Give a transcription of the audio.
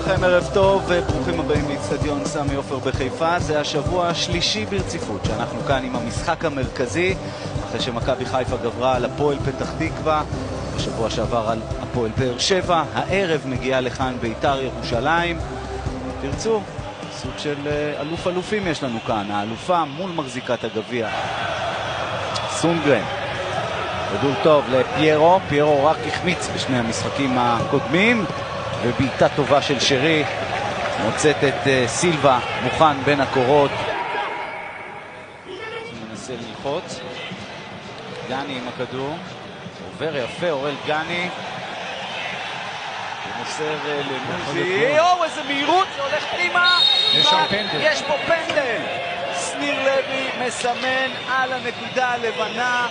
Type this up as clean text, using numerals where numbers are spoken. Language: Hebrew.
לכם, ערב טוב וברוכים הבאים לאצטדיון סמי עופר בחיפה. זה השבוע השלישי ברציפות שאנחנו כאן עם המשחק המרכזי, אחרי שמכבי חיפה גברה על הפועל פתח תקווה בשבוע שעבר על הפועל באר שבע. הערב מגיעה לכאן בית"ר ירושלים. תרצו, סוג של אלוף אלופים יש לנו כאן, האלופה מול מחזיקת הגביע סונגרן. כדור טוב לפיירו, פיירו רק החמיץ בשני המשחקים הקודמים, ובעיטה טובה של שרי מוצאת את סילבה מוכן בין הקורות. מנסה ללחוץ, גני עם הכדור, עובר יפה אורל גני, ומוסר למוזי, איזה מהירות, זה הולך פנימה, יש פה פנדל. שניר לוי מסמן על הנקודה הלבנה.